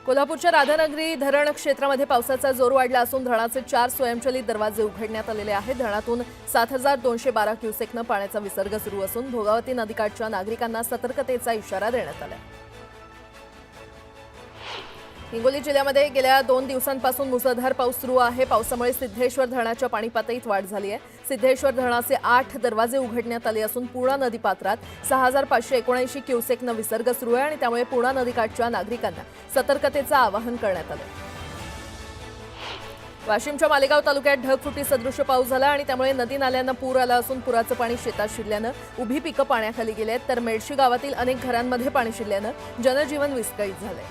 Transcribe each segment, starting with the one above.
कोल्हापूरच्या राधानगरी धरण क्षेत्रामध्ये पावसाचा जोर वाढला असून धरणाचे 4 स्वयंचलित दरवाजे उघडण्यात आलेले आहेत। धरणातून 7212 क्युसेकनं पाण्याचा विसर्ग सुरू असून भोगावती नदीकाठच्या नागरिकांना सतर्कतेचा इशारा देण्यात आला आहे। हिंगोली जिल्ह्यामध्ये गेल्या 2 दिवसांपासून मुसळधार पाऊस सुरू आहे। पावसामुळे सिद्धेश्वर धरणाच्या पाणी पातळीत वाढ झाली आहे। सिद्धेश्वर धरणाचे 8 दरवाजे उघडण्यात आले असून पूर्णा नदीपात्रात 6579 क्युसेकनं विसर्ग सुरू आहे आणि त्यामुळे पूर्णा नदीकाठच्या नागरिकांना सतर्कतेचं आवाहन करण्यात आलं। वाशिमच्या मालेगाव तालुक्यात ढगफुटी सदृश पाऊस झाला आणि त्यामुळे नदी नाल्यांना पूर आला असून पुराचं पाणी शेतात शिरल्यानं उभी पिकं पाण्याखाली गेली आहेत, तर मेडशी गावातील अनेक घरांमध्ये पाणी शिरल्यानं जनजीवन विस्कळीत झालंय।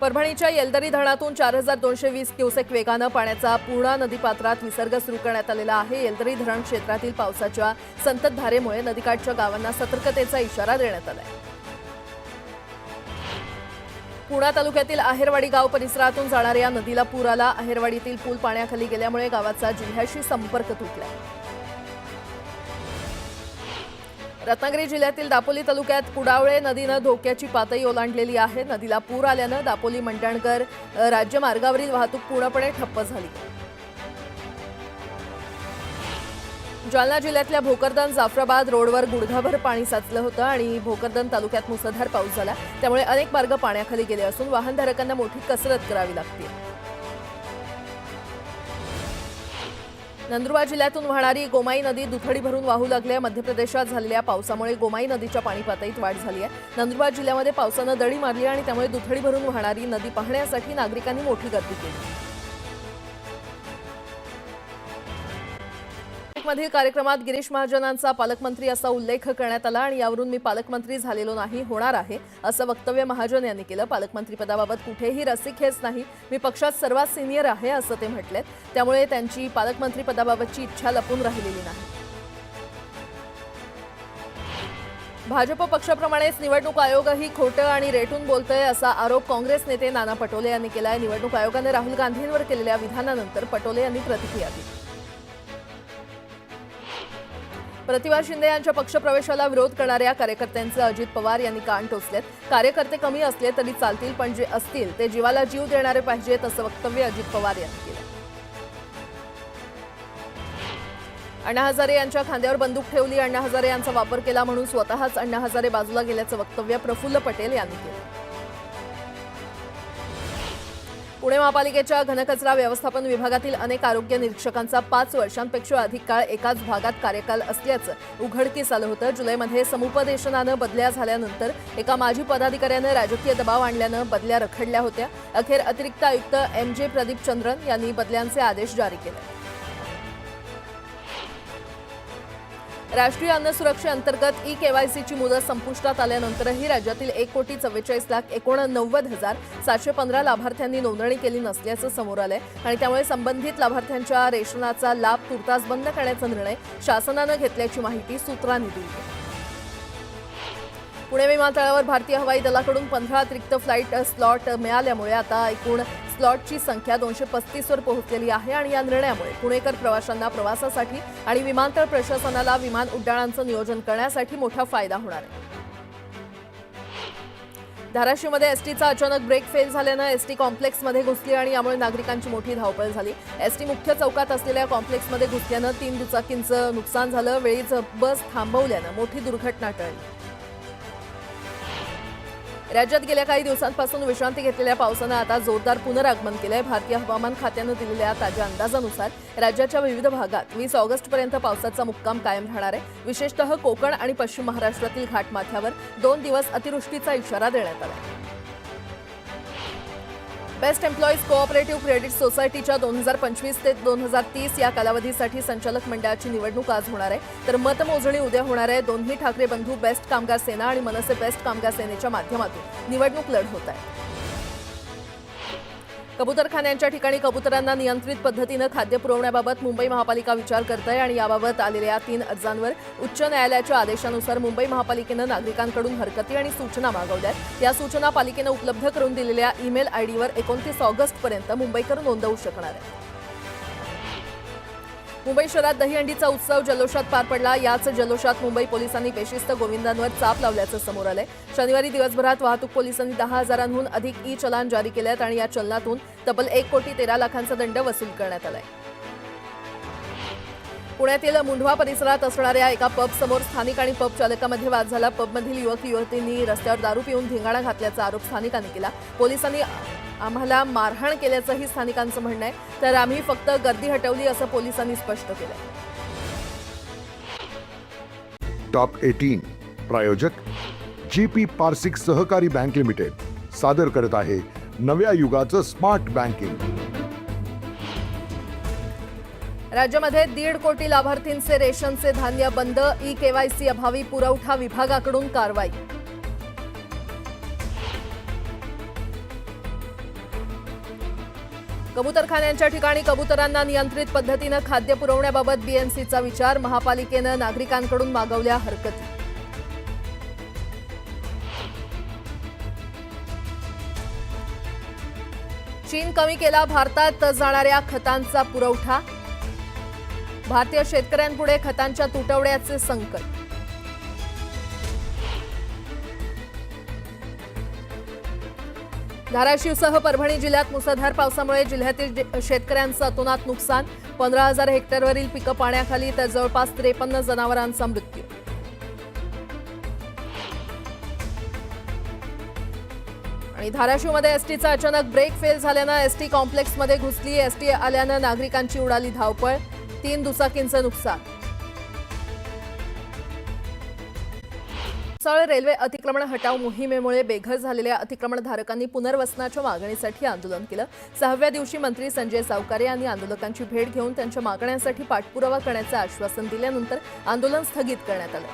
परभणीच्या येलदरी धरणातून 4220 क्युसेक वेगानं पाण्याचा पूर्णा नदीपात्रात विसर्ग सुरू करण्यात आलेला आहे। येलदरी धरण क्षेत्रातील पावसाच्या संततधारेमुळे नदीकाठच्या गावांना सतर्कतेचा इशारा देण्यात आला आहे। पूर्णा तालुक्यातील आहेरवाडी गाव परिसरातून जाणाऱ्या नदीला पूर आला। आहेरवाडीतील पूल पाण्याखाली गेल्यामुळे गावाचा जिल्ह्याशी संपर्क तुटला। रत्नागिरी जिल्ह्यातील दापोली तालुक्यात कुडावळे नदीनं धोक्याची पातळी ओलांडलेली आहे। नदीला पूर आल्यानं दापोली मंडणगड राज्यमार्गावरील वाहतूक पूर्णपणे ठप्प झाली। जालना जिल्ह्यातल्या भोकरदन जाफराबाद रोडवर गुडघाभर पाणी साचलं होतं आणि भोकरदन तालुक्यात मुसळधार पाऊस झाला, त्यामुळे अनेक मार्ग पाण्याखाली गेले असून वाहनधारकांना मोठी कसरत करावी लागते। नंदुरबार जिल्ह्यातून वाहणारी गोमाई नदी दुथडी भरून वाहू लागली। मध्य प्रदेशात झालेल्या पावसामुळे गोमाई नदीच्या पाणी पातळीत वाढ झाली आहे। नंदुरबार जिल्ह्यामध्ये पावसानं दडी मारली आणि त्यामुळे दुथडी भरून वाहणारी नदी पाहण्यासाठी नागरिकांनी मोठी गर्दी केली। मधील कार्यक्रमात गिरीश महाजनांचा पालकमंत्री असा उल्लेख करण्यात आला आणि यावरून मी पालकमंत्री झालेलो नाही, होणार आहे असं वक्तव्य महाजन यांनी केलं। पालकमंत्रीपदाबाबत कुठेही रस्सीखेच नाही, मी पक्षात सर्वात सिनियर आहे असं ते म्हटलेत, त्यामुळे त्यांची पालकमंत्रीपदाबाबतची इच्छा लपून राहिलेली नाही। भाजप पक्षाप्रमाणेच निवडणूक आयोगही खोटं आणि रेटून बोलतोय असा आरोप काँग्रेस नेते नाना पटोले यांनी केलाय। निवडणूक आयोगाने राहुल गांधींवर केलेल्या विधानानंतर पटोले यांनी प्रतिक्रिया दिली। प्रतिभा शिंदे यांच्या पक्षप्रवेशाला विरोध करणाऱ्या कार्यकर्त्यांचे अजित पवार यांनी कान टोचलेत। कार्यकर्ते कमी असले तरी चालतील, पण जे असतील ते जीवाला जीव देणारे पाहिजेत असं वक्तव्य अजित पवार यांनी केलं। अण्णा हजारे यांच्या खांद्यावर बंदूक ठेवली, अण्णा हजारे यांचा वापर केला म्हणून स्वतःच अण्णा हजारे बाजूला गेल्याचं वक्तव्य प्रफुल्ल पटेल यांनी केलं। पुणे महापालिकेच्या घनकचरा व्यवस्थापन विभागातील अनेक आरोग्य निरीक्षकांचा 5 वर्षांपेक्षा अधिक काळ एकाच भागात कार्यकाल असल्याचं उघडकीस आलं होतं। जुलैमध्ये समुपदेशनानं बदल्या झाल्यानंतर एका माजी पदाधिकाऱ्यानं राजकीय दबाव आणल्यानं बदल्या रखडल्या होत्या। अखेर अतिरिक्त आयुक्त MJ प्रदीप चंद्रन यांनी बदल्यांचे आदेश जारी केले। राष्ट्रीय अन्न सुरक्षेअंतर्गत ई-केवायसीची मुदत संपुष्टात आल्यानंतरही राज्यातील 1,89,89,715 लाभार्थ्यांनी नोंदणी केली नसल्याचं समोर आलंय आणि त्यामुळे संबंधित लाभार्थ्यांच्या रेशनाचा लाभ तुर्तास बंद करण्याचा निर्णय शासनानं घेतल्याची माहिती सूत्रांनी दिली। पुणे विमानतळावर भारतीय हवाई दलाकडून 15 अतिरिक्त फ्लाईट स्लॉट मिळाल्यामुळे आता एकूण स्लॉटची संख्या 235 वर पोहोचलेली आहे आणि या निर्णयामुळे पुणेकर प्रवाशांना प्रवासासाठी आणि विमानतळ प्रशासनाला विमान उड्डाणांचं नियोजन करण्यासाठी मोठा फायदा होणार आहे। धाराशिवमध्ये एसटीचा अचानक ब्रेक फेल झाल्यानं एसटी कॉम्प्लेक्समध्ये घुसली आणि यामुळे नागरिकांची मोठी धावपळ झाली। एसटी मुख्य चौकात असलेल्या कॉम्प्लेक्समध्ये घुसल्यानं 3 दुचाकींचं नुकसान झालं। वेळीच बस थांबवल्यानं मोठी दुर्घटना टळली। राज्यात गेल्या काही दिवसांपासून विश्रांती घेतलेल्या पावसानं आता जोरदार पुनरागमन केलंय। भारतीय हवामान खात्यानं दिलेल्या ताज्या अंदाजानुसार राज्याच्या विविध भागात 20 ऑगस्टपर्यंत पावसाचा मुक्काम कायम राहणार आहे। विशेषतः कोकण आणि पश्चिम महाराष्ट्रातील घाटमाथ्यावर 2 दिवस अतिवृष्टीचा इशारा देण्यात आला आहे। बेस्ट एम्प्लॉईज कोऑपरेटिव्ह क्रेडिट सोसायटीच्या 2025 ते 2030 या कालावधीसाठी संचालक मंडळाची निवडणूक आज होणार आहे, तर मतमोजणी उद्या होणार आहे। दोन्ही ठाकरे बंधू बेस्ट कामगार सेना आणि मनसे बेस्ट कामगार सेनेच्या माध्यमातून निवडणूक लढवत आहेत। कबूतरखान्यांच्या ठिकाणी कबुतरांना नियंत्रित पद्धतीनं खाद्य पुरवण्याबाबत मुंबई महापालिका विचार करत आहे आणि याबाबत आलेल्या 3 अर्जांवर उच्च न्यायालयाच्या आदेशानुसार मुंबई महापालिकेनं नागरिकांकडून हरकती आणि सूचना मागवल्यात। या सूचना पालिकेनं उपलब्ध करून दिलेल्या ईमेल आयडीवर 29 ऑगस्टपर्यंत मुंबईकर नोंदवू शकणार आहेत। मुंबई शहरात दहीहंडीचा उत्सव जल्लोषात पार पडला। याच जल्लोषात मुंबई पोलिसांनी बेशिस्त गोविंदांवर चाप लावल्याचं समोर आलंय। शनिवारी दिवसभरात वाहतूक पोलिसांनी 10,000हून अधिक चलान जारी केलेत आणि या चलनातून तब्बल 1,13 लाखांचा दंड वसूल करण्यात आलाय। पुण्यातील मुंढवा परिसरात असणाऱ्या एका पब समोर स्थानिक आणि पब चालकामध्ये वाद झाला। पबमधील युवक-युवतींनी रस्त्यावर दारू पिऊन धिंगाणा घातल्याचा आरोप स्थानिकांनी केला। पोलिसांनी आम्हाला मारहाण केल्याचंही स्थानिकांचं म्हणणं आहे, तर आम्ही फक्त गर्दी हटवली असं पोलिसांनी स्पष्ट केलं। टॉप 18 प्रायोजक जीपी पार्सिक सहकारी बँक लिमिटेड सादर करत आहे नव्या युगाचं स्मार्ट बँकिंग। राज्यामध्ये 1.5 कोटी लाभार्थींचे रेशनचे धान्य बंद। ई-केवायसी अभावी पुरवठा विभागाकडून कारवाई। कबूतरखान्यांच्या ठिकाणी कबुतरांना नियंत्रित पद्धतीनं खाद्य पुरवण्याबाबत बीएमसीचा विचार। महापालिकेनं नागरिकांकडून मागवल्या हरकती। चीन कमी केला भारतात जाणाऱ्या खतांचा पुरवठा। भारतीय शेतकऱ्यांपुढे खतांच्या तुटवड्याचे संकट। धाराशिवसह परभणी जिल्ह्यात मुसळधार पावसामुळे जिल्ह्यातील शेतकऱ्यांचं अतोनात नुकसान। 15,000 हेक्टरवरील पिकं पाण्याखाली, तर जवळपास 53 जनावरांचा मृत्यू। आणि धाराशिवमध्ये एसटीचा अचानक ब्रेक फेल झाल्यानं एसटी कॉम्प्लेक्समध्ये घुसली। एसटी आल्यानं नागरिकांची उडाली धावपळ। 3 दुचाकींचं नुकसान। रेल्वे अतिक्रमण हटाव मोहिमेमुळे बेघर झालेल्या अतिक्रमणधारकांनी पुनर्वसनाच्या मागणीसाठी आंदोलन केलं। 6व्या दिवशी मंत्री संजय सावकारे यांनी आंदोलकांची भेट घेऊन त्यांच्या मागण्यांसाठी पाठपुरावा करण्याचं आश्वासन दिल्यानंतर आंदोलन स्थगित करण्यात आलं।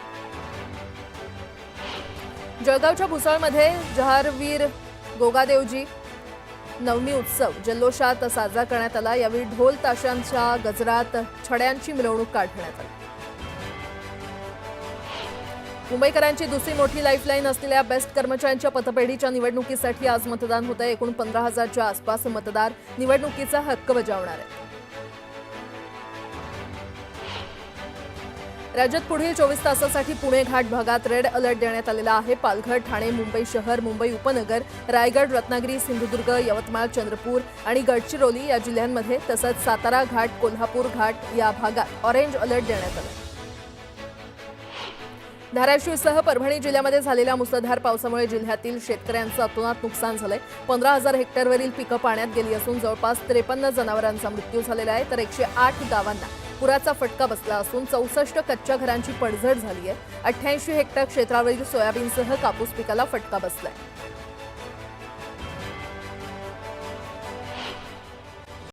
जळगावच्या भुसावळमध्ये जहारवीर गोगादेवजी नवमी उत्सव जल्लोषात साजरा करण्यात आला। यावेळी ढोल ताशांच्या गजरात छड्यांची मिरवणूक काढण्यात आली। मुंबईकरांची दुसरी मोठी लाईफलाईन असलेल्या बेस्ट कर्मचाऱ्यांच्या पतपेढीच्या निवडणुकीसाठी आज मतदान होत आहे। एकूण 15,000च्या आसपास मतदार निवडणुकीचा हक्क बजावणार आहेत। राज्यात पुढील 24 तासासाठी पुणे घाट भागात रेड अलर्ट देण्यात आलेला आहे। पालघर, ठाणे, मुंबई शहर, मुंबई उपनगर, रायगड, रत्नागिरी, सिंधुदुर्ग, यवतमाळ, चंद्रपूर आणि गडचिरोली या जिल्ह्यांमध्ये, तसंच सातारा घाट, कोल्हापूर घाट या भागात ऑरेंज अलर्ट देण्यात आला। धाराशिवसह परभणी जिल्ह्यामध्ये झालेल्या मुसळधार पावसामुळे जिल्ह्यातील शेतकऱ्यांचं अतोनात नुकसान झालंय। 15,000 हेक्टरवरील पिकं पाण्यात गेली असून जवळपास 53 जनावरांचा मृत्यू झालेला आहे, तर 108 गावांना पुराचा फटका बसला असून 64 कच्च्या घरांची पडझड झाली आहे। 88 हेक्टर क्षेत्रावरील सोयाबीनसह कापूस पिकाला फटका बसलाय।